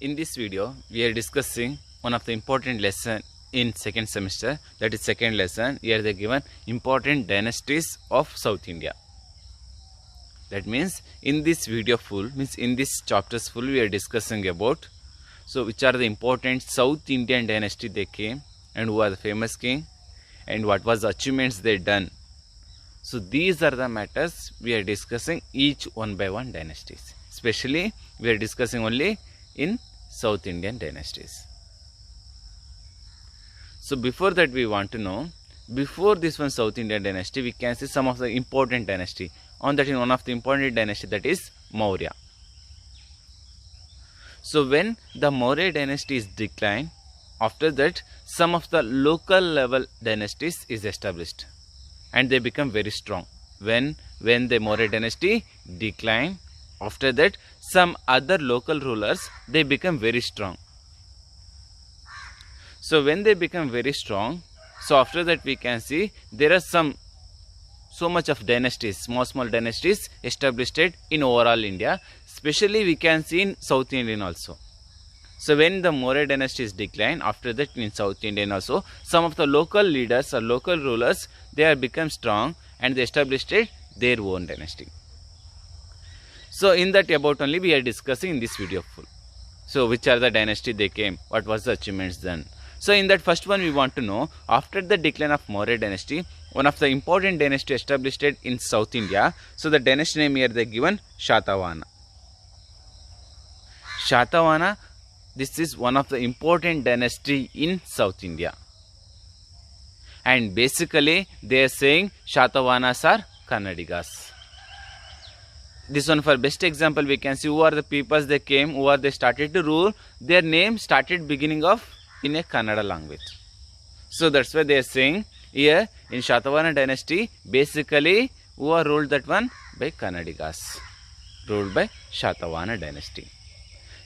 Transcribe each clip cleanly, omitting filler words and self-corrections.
In this video, we are discussing one of the important lesson in second semester, that is second lesson. Here they given important dynasties of South India. That means in this video full, means in this chapters full, we are discussing about which are the important South Indian dynasty they came and who are the famous king and what was the achievements they done. So these are the matters we are discussing each one by one dynasties. Especially we are discussing only in South Indian dynasties. So before that we want to know, before this one South Indian dynasty, we can see some of the important dynasty. On that, in one of the important dynasty, that is Maurya. So when the Maurya dynasty is declined, after that some of the local level dynasties is established and they become very strong. When the Maurya dynasty declined, after that some other local rulers, they become very strong. So when they become very strong, so after that we can see there are so much of dynasties, small dynasties established in overall India. Especially we can see in South Indian also. So when the Maurya dynasty is declined, after that in South Indian also, some of the local leaders or local rulers, they are become strong and they established their own dynasty. So in that about only we are discussing in this video full. So which are the dynasty they came, what was the achievements done. So in that first one we want to know, after the decline of Maurya dynasty, one of the important dynasty established in South India. So the dynasty name here they given Shatavahana. Shatavahana, this is one of the important dynasty in South India. And basically they are saying Shatavahanas are Kannadigas. This one for best example we can see who are the peoples they came, who are they started to rule. Their name started beginning of in a Kannada language. So that's why they are saying here in Shatavahana dynasty, basically who are ruled that one by Kannadigas, ruled by Shatavahana dynasty.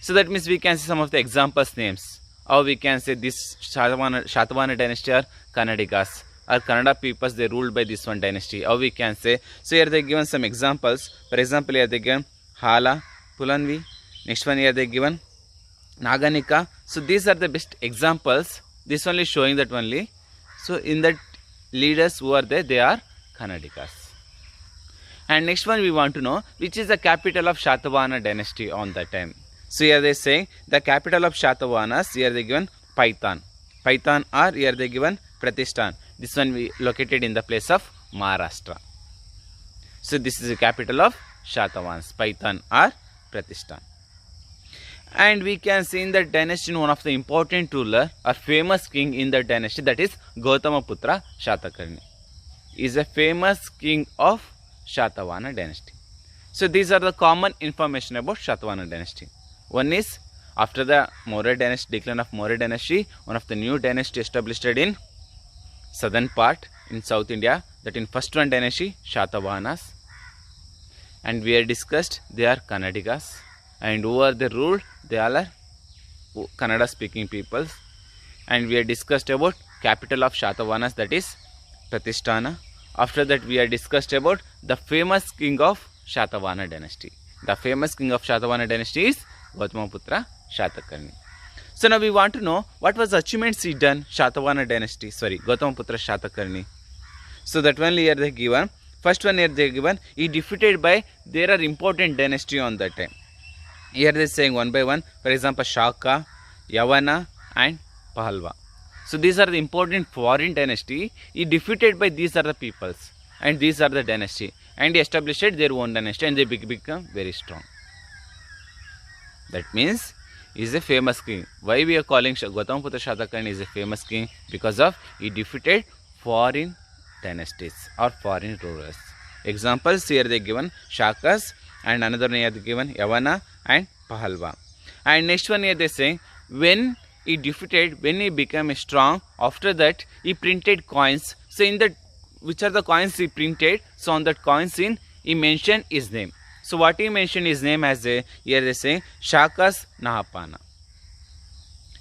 So that means we can see some of the examples names. Or we can say this Shatavahana dynasty are Kannadigas, or Kannada peoples they ruled by this one dynasty. Or we can say, so here they given some examples. For example, here they given Hala, Pulanvi. Next one here they given Naganika. So these are the best examples. This only showing that only. So in that leaders who are there, they are Kannadigas. And next one we want to know which is the capital of Shatavahana dynasty on that time. So here they saying the capital of Shatavahanas, here they given Paitan. Paitan, or here they given Pratishthan. This one we located in the place of Maharashtra. So this is the capital of Shatavahanas, Paitan or Pratishthan. And we can see in that dynasty one of the important ruler or famous king in that dynasty, that is Gautamaputra Shatakarni. Is a famous king of Shatavahana dynasty. So these are the common information about Shatavahana dynasty. One is after the Maurya dynasty, decline of Maurya dynasty, one of the new dynasty established in southern part in South India, that in first one dynasty Shatavahanas. And we are discussed they are Kannadigas. And who are they ruled? They all are Kannada speaking peoples. And we are discussed about capital of Shatavahanas, that is Pratishtana. After that we are discussed about the famous king of Shatavahana dynasty. The famous king of Shatavahana dynasty is Gautamaputra Shatakarni. So now we want to know what was the achievements he done Shatavahana dynasty, Gautamaputra Shatakarni. So that one here they given. First one here they given, he defeated by, there are important dynasty on that time. Here they are saying one by one, for example Shaka, Yavana and Pahalva. So these are the important foreign dynasty. He defeated by these are the peoples and these are the dynasty. And he established their own dynasty and they become very strong. That means he is a famous king. Why we are calling Gautamaputra Shatakarni is a famous king? Because of he defeated foreign dynasties or foreign rulers. Examples here they given Shakas, and another one here they given Yavana and Pahalva. And next one here they saying when he defeated, when he became strong, after that he printed coins. So in that, which are the coins he printed? So on that coins he mentioned his name. So what he mentioned his name as a, here they say Shakas Nahapana.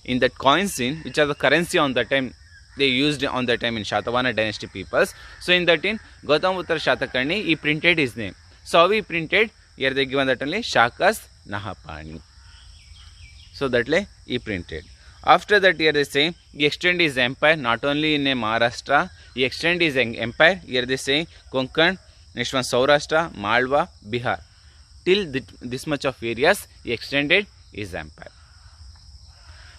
In that coins which are the currency on that time, they used on that time in Shatavahana dynasty peoples. So in that Gautamaputra Shatakarni, he printed his name. So how he printed? Here they given that only Shakas Nahapani. So that like he printed. After that here they say he extend his empire not only in a Maharashtra, he extend his empire, here they say Konkan, next one Saurashtra, Malwa, Bihar. Till this much of areas he extended his empire.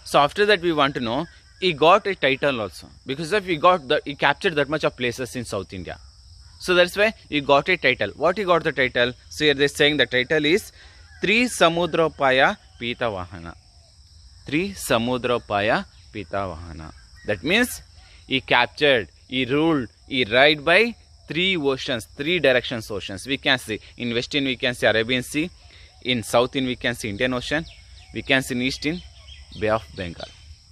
So after that we want to know, he got a title also, because of he captured that much of places in South India. So that's why he got a title. What he got the title? So here they're saying the title is Trisamudropaya Pitavahana. Trisamudropaya Pitavahana. That means he captured, he ruled, he ride by 3 oceans, 3 directions oceans. We can see in western we can see Arabian Sea, in southern we can see Indian Ocean, we can see in eastern Bay of Bengal.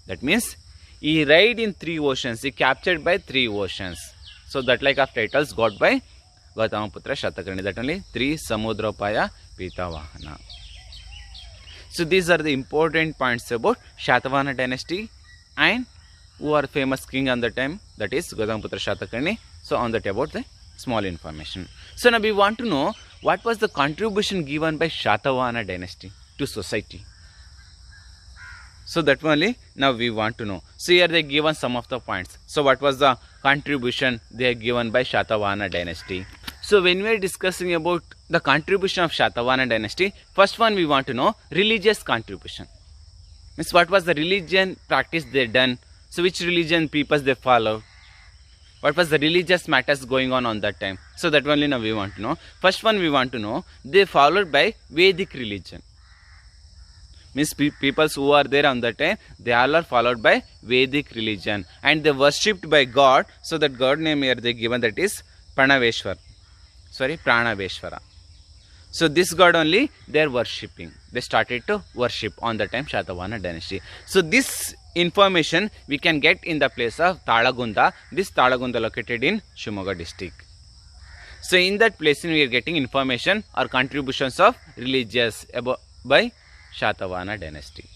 That means he ride in 3 oceans, he captured by 3 oceans. So that like of titles got by Gautamaputra Shatakarni, that only Trisamudropaya Pitavahana. So these are the important points about Shatavahana dynasty and who are famous king on the time, that is Gautamaputra Shatakarni. So on that about the small information. So now we want to know what was the contribution given by Shatavahana dynasty to society. So that only now we want to know. So here they given some of the points. So what was the contribution they are given by Shatavahana dynasty? So when we are discussing about the contribution of Shatavahana dynasty, first one we want to know religious contribution. Means what was the religion practice they done? So which religion peoples they follow? What was the religious matters going on that time? So that only now we want to know. First one we want to know, they followed by Vedic religion. Means people who are there on that time, they all are followed by Vedic religion and they worshipped by God. So that God name here they given, that is Pranaveshwara. So this God only they are worshipping. They started to worship on the time Shatavahana dynasty. So this information we can get in the place of Talagunda. This Talagunda located in Shimoga district. So in that place we are getting information or contributions of religious by Shatavahana dynasty.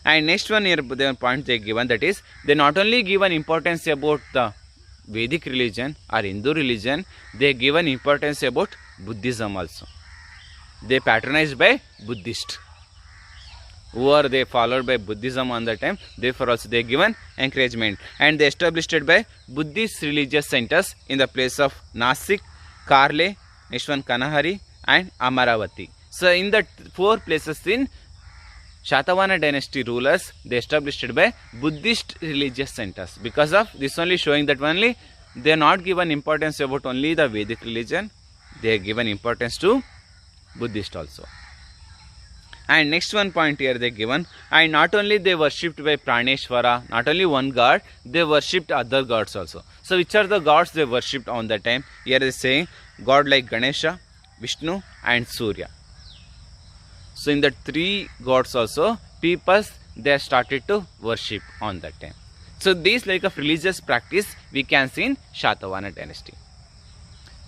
And next one here the point they given, that is they not only given importance about the Vedic religion or Hindu religion, they given importance about Buddhism also. They patronized by Buddhist. Who are they followed by Buddhism on that time, therefore also they given encouragement. And they established by Buddhist religious centers in the place of Nasik, Karle, next one Kanahari and Amaravati. So in the 4 places in Shatavahana dynasty rulers, they established by Buddhist religious centers. Because of this only showing that only they are not given importance about only the Vedic religion, they are given importance to Buddhist also. And next one point here they given, and not only they worshipped by Praneshwara, not only one god, they worshipped other gods also. So which are the gods they worshipped on that time? Here they say god like Ganesha, Vishnu and Surya. So in the 3 gods also, people they started to worship on that time. So these like of religious practice we can see in Shatavahana dynasty.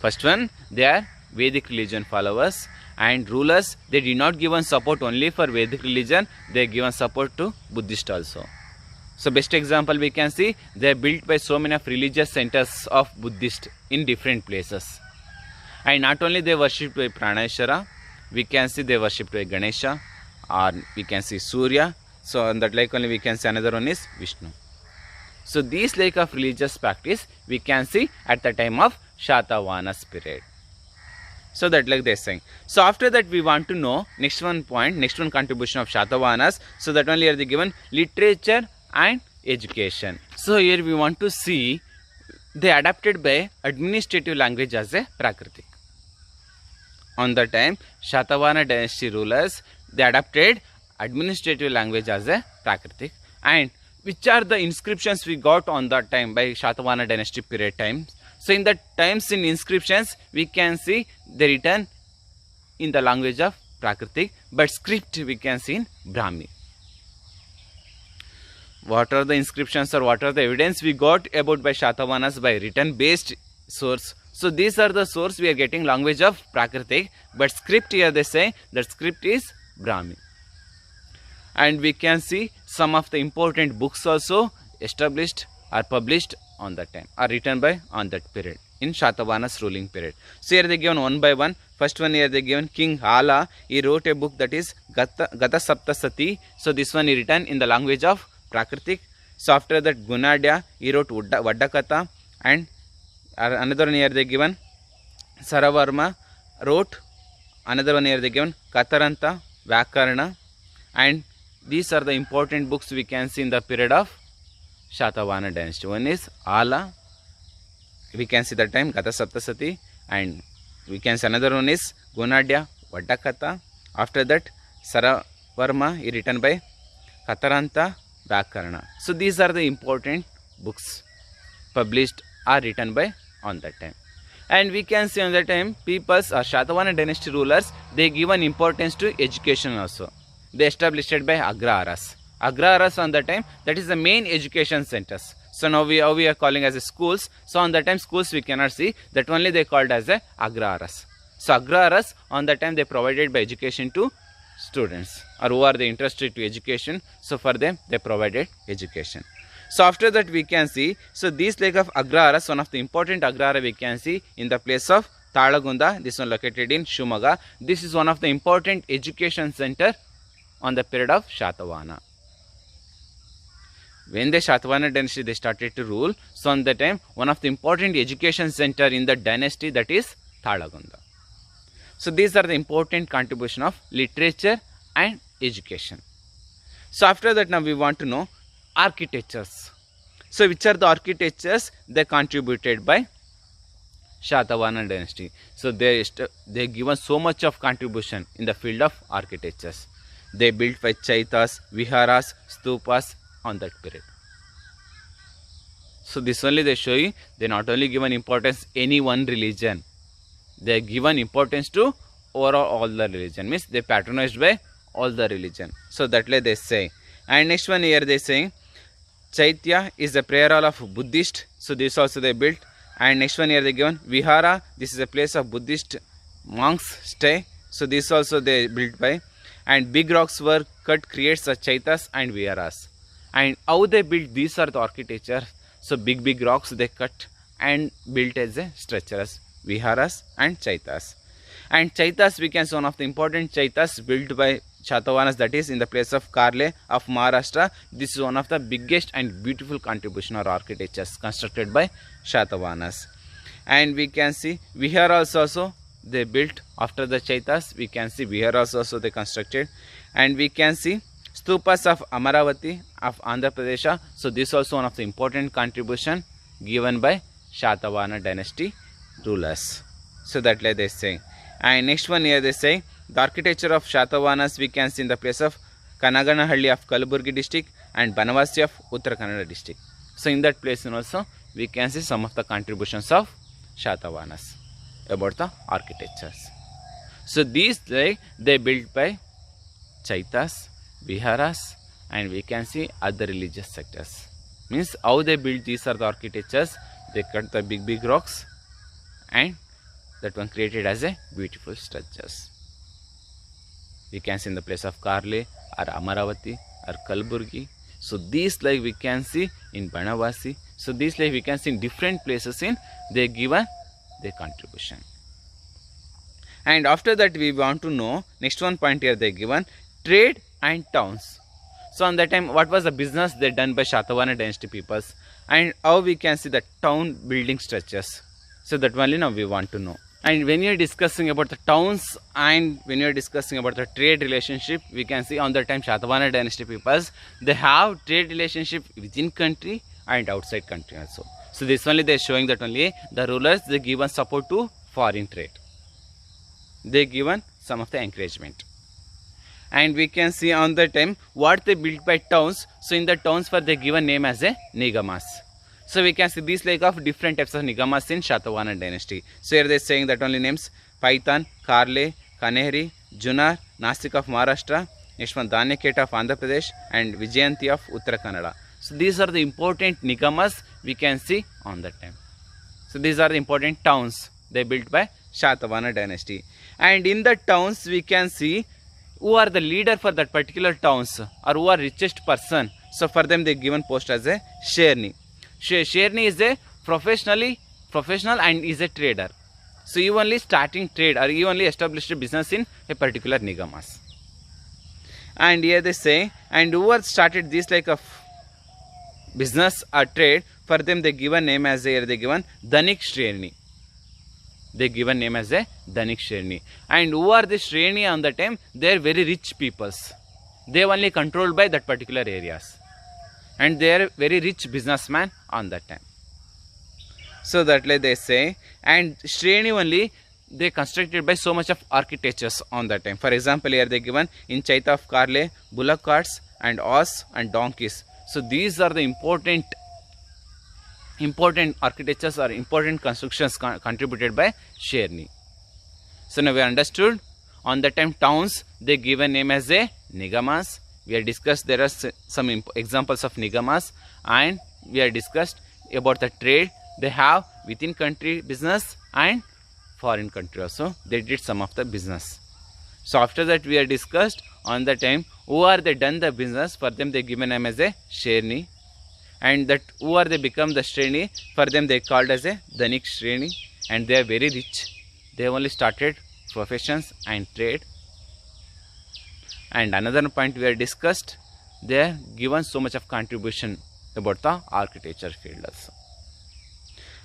First one, they are Vedic religion followers and rulers. They did not given support only for Vedic religion, they given support to Buddhist also. So best example we can see, they are built by so many of religious centers of Buddhist in different places. And not only they worshipped by Praneshwara, we can see they worshipped by Ganesha, or we can see Surya. So on that like only we can see another one is Vishnu. So these like of religious practice we can see at the time of Shatavahana period. So that like they are saying. So after that we want to know next one point, next one contribution of Shatavahanas. So that only are they given literature and education. So here we want to see they adapted by administrative language as a Prakritic. On the time Shatavahana dynasty rulers, they adapted administrative language as a Prakritic. And which are the inscriptions we got on that time by Shatavahana dynasty period times? So in that times in inscriptions we can see they written in the language of Prakritic, but script we can see in Brahmi. What are the inscriptions or what are the evidence we got about by Shatavahanas by written based source? So these are the source we are getting language of Prakritic, but script here they say that script is Brahmi. And we can see some of the important books also established or published on that time or written by on that period in Shatavahana's ruling period. So here they given one by one. First one here they given King Hala. He wrote a book that is Gata Saptasati. So this one he written in the language of Prakritik. So after that Gunadya, he wrote Vaddakatha, and another one here they given Saravarma wrote another one here they given Kataranta, Vyakarna, and these are the important books we can see in the period of Shatavahana dynasty. One is Ala, we can see the time Gata Saptasati, and we can see another one is Gunadya, Vaddakatha. After that Saravarma is written by Kataranta, Vyakarna. So these are the important books published or written by on that time. And we can see on that time peoples or Shatavahana dynasty rulers, they given importance to education also. They established by Agraharas. Agraharas on that time, that is the main education centers. So now we are calling as a schools. So on that time schools we cannot see, that only they called as a Agraharas. So Agraharas on that time they provided by education to students or who are they interested to education. So for them they provided education. So after that we can see, so this lake of Agraharas, one of the important Agrahara we can see in the place of Talagunda, this one located in Shumaga. This is one of the important education center on the period of Shatavahana. When the Shatavahana dynasty they started to rule, so on the time one of the important education center in the dynasty, that is Talagunda. So these are the important contribution of literature and education. So after that now we want to know architectures. So which are the architectures they contributed by Shatavahana dynasty? So they given so much of contribution in the field of architectures. They built by Chaitas, Viharas, Stupas on that period. So this only they show you, they not only given importance any one religion, they given importance to overall all the religion, means they patronized by all the religion. So that way they say. And next one here they saying Chaitya is a prayer hall of Buddhist. So this also they built. And next one here they given Vihara, this is a place of Buddhist monks stay. So this also they built by. And big rocks were cut creates the Chaitas and Viharas. And how they built, these are the architecture. So big rocks they cut and built as a structures, Viharas and Chaitas. And Chaitas we can see one of the important Chaitas built by Shatavahanas, that is in the place of Karle of Maharashtra. This is one of the biggest and beautiful contribution or architectures constructed by Shatavahanas. And we can see Viharas also they built after the Chaitas. We can see Viharas also they constructed. And we can see Stupas of Amaravati of Andhra Pradesh. So this is also one of the important contribution given by Shatavahana dynasty rulers. So that like they say. And next one here they say the architecture of Shatavahanas we can see in the place of Kanaganahalli of Kalaburgi district and Banavasi of Uttara Kannada district. So in that place also we can see some of the contributions of Shatavahanas about the architectures. So these they built by Chaitas, Viharas, and we can see other religious sectors. Means how they built, these are the architectures. They cut the big rocks and that one created as a beautiful structures. We can see in the place of Karle or Amaravati or Kalaburgi. So these like we can see in Banavasi. So these like we can see in different places in they given their contribution. And after that we want to know next one point here they given trade and towns. So on that time what was the business they done by Shatavahana dynasty peoples and how we can see the town building structures. So that only now we want to know. And when you are discussing about the towns and when you are discussing about the trade relationship, we can see on that time Shatavahana dynasty peoples they have trade relationship within country and outside country also. So this only they are showing that only the rulers they given support to foreign trade. They given some of the encouragement. And we can see on the time what they built by towns. So in the towns were they given name as a Nigamas. So we can see these like of different types of Nigamas in Shatavahana dynasty. So here they are saying that only names Paitan, Karle, Kanehri, Junar, Nasik of Maharashtra, next one Dhanyakheta of Andhra Pradesh and Vijayanti of Uttara Kannada. So these are the important Nigamas we can see on that time. So these are the important towns they built by Shatavahana dynasty. And in the towns we can see who are the leader for that particular towns or who are richest person. So for them they given post as a Sherni. Sherni is a professional and is a trader. So he only starting trade or he only established a business in a particular nigamas. And here they say, and whoever started this like a business or trade, for them they given name as here they given Dhanik Shreni. They given name as a Dhanik Shreni. And who are the Shreni on the time? They are very rich peoples. They only controlled by that particular areas. And they are very rich businessman on that time. So that like they say, and Shreni only they constructed by so much of architectures on that time. For example, here they given in Chaita of Karle, bullock carts and horse and donkeys. So these are the important architectures or important constructions contributed by Shreni. So now we understood on the time towns they give a name as a nigamas. We have discussed there are some examples of nigamas, and we have discussed about the trade they have within country business and foreign country also. They did some of the business. So after that we have discussed on the time who are they done the business, for them they given name as a Shreni. And that who are they become the Shreni, for them they called as a Dhanik Shreni, and they are very rich. They only started professions and trade. And another point we have discussed, they are given so much of contribution about the architecture field also.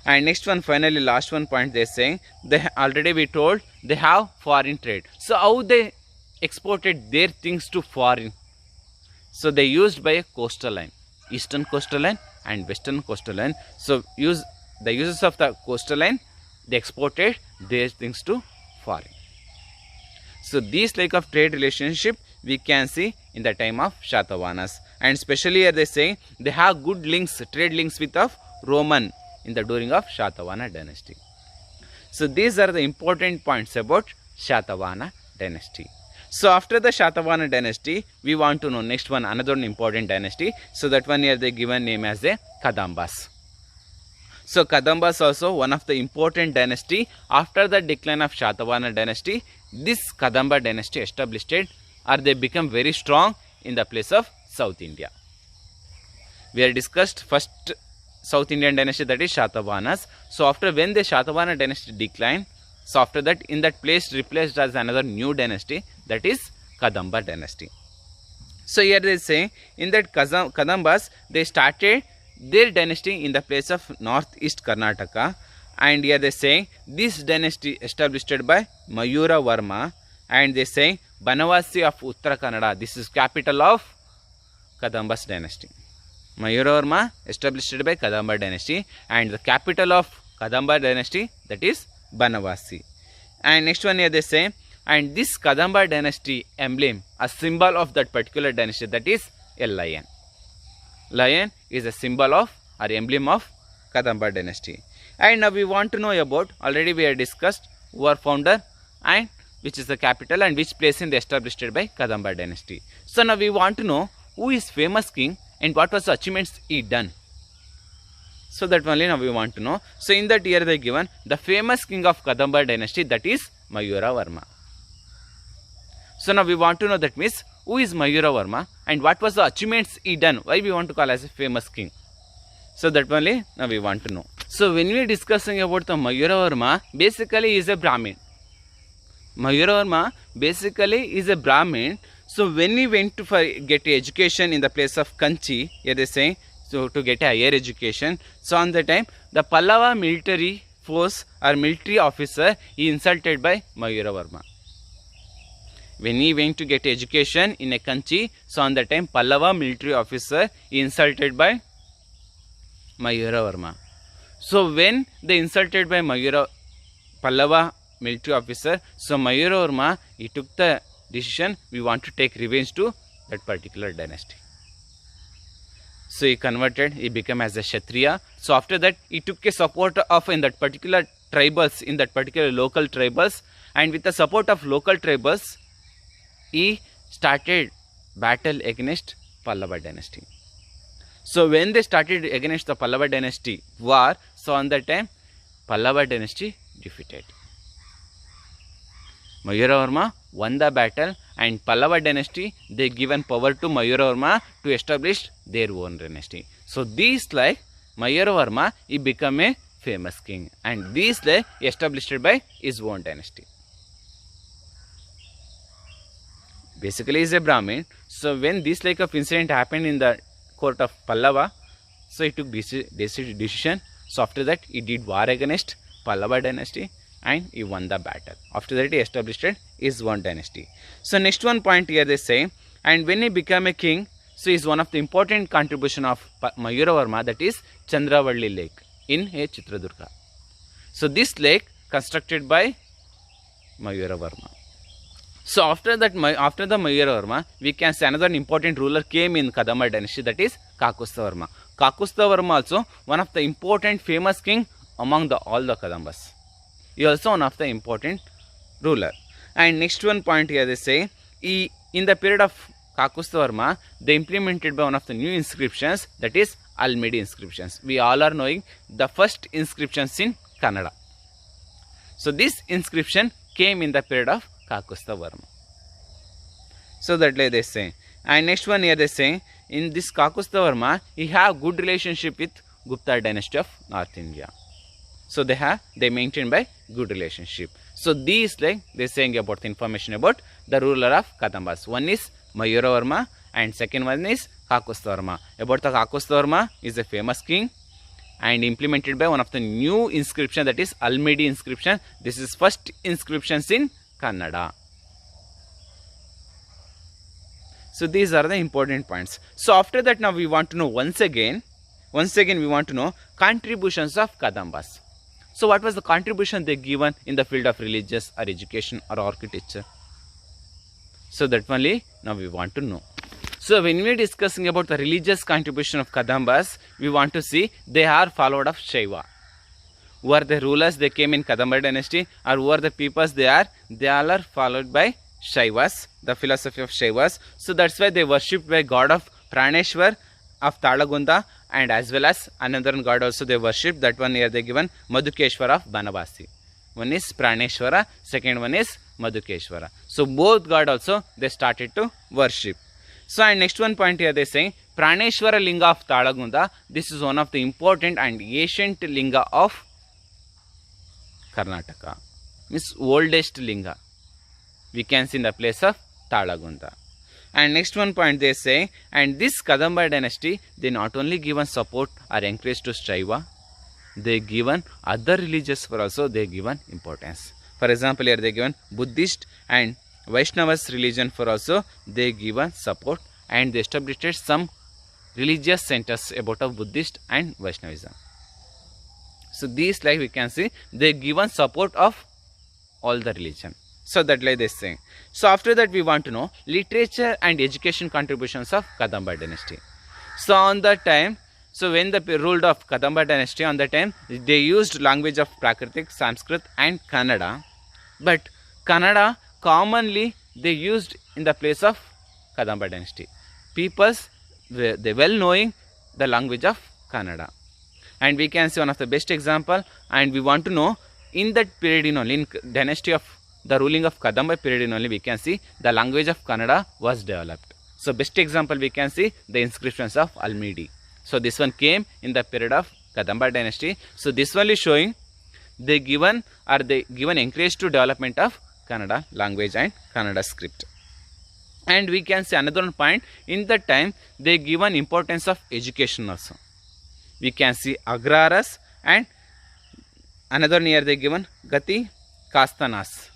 And next one, finally last one point they are saying, they already we told they have foreign trade. So how they exported their things to foreign? So they used by a coastal line, eastern coastal line and western coastal line. So the users of the coastal line, they exported their things to foreign. So these like of trade relationship we can see in the time of Shatavahanas, and especially here they say they have good links, trade links with of Roman in the during of Shatavahana dynasty. So these are the important points about Shatavahana dynasty. So after the Shatavahana dynasty, we want to know next one, another important dynasty. So that one here they given name as the Kadambas. So Kadambas also one of the important dynasty. After the decline of Shatavahana dynasty, this Kadamba dynasty established or they become very strong in the place of South India. We have discussed first South Indian dynasty, that is Shatavahanas. So after when the Shatavahana dynasty declined, so after that in that place replaced as another new dynasty, that is Kadamba dynasty. So here they say in that Kadambas they started their dynasty in the place of northeast Karnataka, and here they say this dynasty established by Mayura Varma, and they say Banavasi of Uttara Kannada. This is capital of Kadambas dynasty. Mayura Varma established by Kadamba dynasty, and the capital of Kadamba dynasty, that is Banavasi. And next one here they say, and this Kadamba dynasty emblem, a symbol of that particular dynasty, that is a lion. Lion is a symbol of or emblem of Kadamba dynasty. And now we want to know about, already we have discussed who are founder and which is the capital and which place in the established by Kadamba dynasty. So now we want to know who is famous king and what was the achievements he done. So that only now we want to know. So in that year they given the famous king of Kadamba dynasty, that is Mayura Varma. So now we want to know, that means who is Mayura Varma and what was the achievements he done, why we want to call as a famous king. So that only now we want to know. So when we are discussing about the Mayura Varma, basically he is a Brahmin. Mayura Varma basically is a Brahmin. So when he went to get education in the place of Kanchi, here they say, so to get a higher education, so on the time the Pallava military force or military officer he insulted by Mayura Varma. When he went to get education in a Kanchi, so on the time Pallava military officer he insulted by Mayura Varma. So when they insulted by Pallava military officer, so Mayura Varma he took the decision, we want to take revenge to that particular dynasty. So he converted, he became as a Kshatriya. So after that he took a support of in that particular tribals, in that particular local tribals, and with the support of local tribals he started battle against Pallava dynasty. So when they started against the Pallava dynasty war, so on that time Pallava dynasty defeated. Mayura Varma won the battle, and Pallava dynasty they given power to Mayura Varma to establish their own dynasty. So these like Mayura Varma he become a famous king, and this like established by his own dynasty. Basically, he is a Brahmin. So when this like of incident happened in the court of Pallava, so he took decision. So after that, he did war against Pallava dynasty and he won the battle. After that, he established his own dynasty. So next one point here they say, and when he became a king, so is one of the important contribution of Mayuravarma, that is Chandravalli Lake in Chitradurga. So this lake constructed by Mayuravarma. So after that, after the Mayuravarma, we can say another important ruler came in Kadamba dynasty, that is Kakusthavarma. Kakusthavarma also one of the important famous king among all the Kadambas. He also one of the important ruler. And next one point here they say, in the period of Kakusthavarma, they implemented by one of the new inscriptions, that is Almedi inscriptions. We all are knowing the first inscriptions in Kannada. So this inscription came in the period of Kakusthavarma. So that like they say. And next one here they say, in this Kakusthavarma, he have good relationship with Gupta dynasty of North India. So they maintain by good relationship. So these like they saying about the information about the ruler of Kadambas. One is Mayuravarma and second one is Kakusthavarma. About the Kakusthavarma is a famous king and implemented by one of the new inscription, that is Almedi inscription. This is first inscriptions in Kannada. So these are the important points. So after that, now we want to know once again we want to know contributions of Kadambas. So what was the contribution they given in the field of religious or education or architecture? So that only now we want to know. So when we are discussing about the religious contribution of Kadambas, we want to see they are followed of Shaiva. Who are the rulers they came in Kadamba dynasty, or who are the peoples they all are followed by Shaivas, the philosophy of Shaivas. So that's why they worshipped by god of Praneshwar of Talagunda, and as well as another god also they worshipped. That one here they given Madhukeshwara of Banavasi. One is Praneshwara, second one is Madhukeshwara. So both god also they started to worship. So and next one point here they say Praneshwara Linga of Talagunda. This is one of the important and ancient linga of Karnataka. Means oldest linga we can see in the place of Talagunda. And next one point they say, and this Kadamba dynasty, they not only given support or encourage to Shaiva, they given other religious for also they given importance. For example, here they given Buddhist and Vaishnavas religion for also they given support, and they established some religious centers about of Buddhist and Vaishnavism. So these like we can see they given support of all the religion. So that like they say. So after that we want to know literature and education contributions of Kadamba dynasty. So on that time, so when they ruled of Kadamba dynasty, on that time they used language of Prakritic, Sanskrit and Kannada. But Kannada commonly they used in the place of Kadamba dynasty. Peoples they well knowing the language of Kannada. And we can see one of the best example, and we want to know in that period only, in dynasty of the ruling of Kadamba period only, we can see the language of Kannada was developed. So best example we can see the inscriptions of Almedi. So this one came in the period of Kadamba dynasty. So this one is showing they given encourage to development of Kannada language and Kannada script. And we can see another one point, in that time they given importance of education also. We can see Agraras and another near they given Gati Kastanas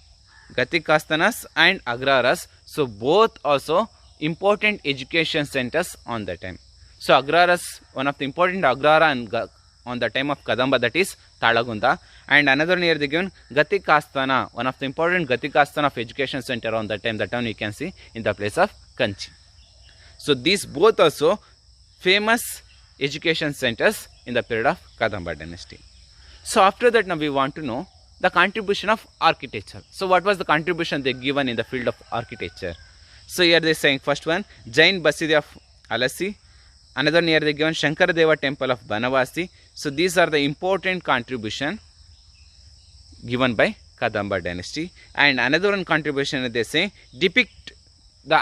and Agraras. So both also important education centers on the time. So Agraras, one of the important Agrara on the time of Kadamba, that is Talagunda, and another near the given Gati Kastana, one of the important Gati Kastana of education center on the time. That one we can see in the place of Kanchi. So these both also famous education centers in the period of Kadamba dynasty. So after that now we want to know the contribution of architecture. So what was the contribution they given in the field of architecture? So here they saying first one Jain Basidi of Alasi, another near they given Shankaradeva temple of Banavasi. So these are the important contribution given by Kadamba dynasty. And another one contribution they say depict the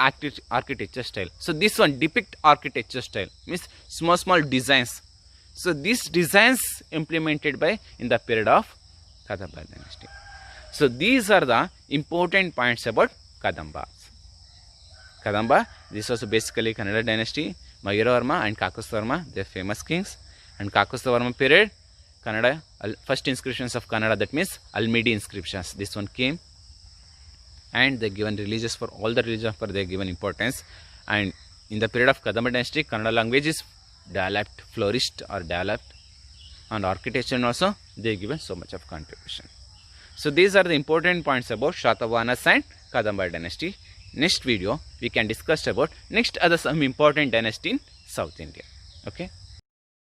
architecture style. So this one depict architecture style means small designs. So these designs implemented by in the period of Kadamba dynasty. So these are the important points about Kadambas. Kadamba, this was basically Kannada dynasty. Mayuravarma and Kakusthavarma, they are famous kings. And Kakusthavarma period, Kannada, first inscriptions of Kannada, that means Almidi inscriptions. This one came. And they given religious for all the religions, for they given importance. And in the period of Kadamba dynasty, Kannada language is developed, flourished or developed. And architecture also, they given so much of contribution. So these are the important points about Shatavahanas and Kadamba dynasty. Next video, we can discuss about next other some important dynasty in South India. Okay.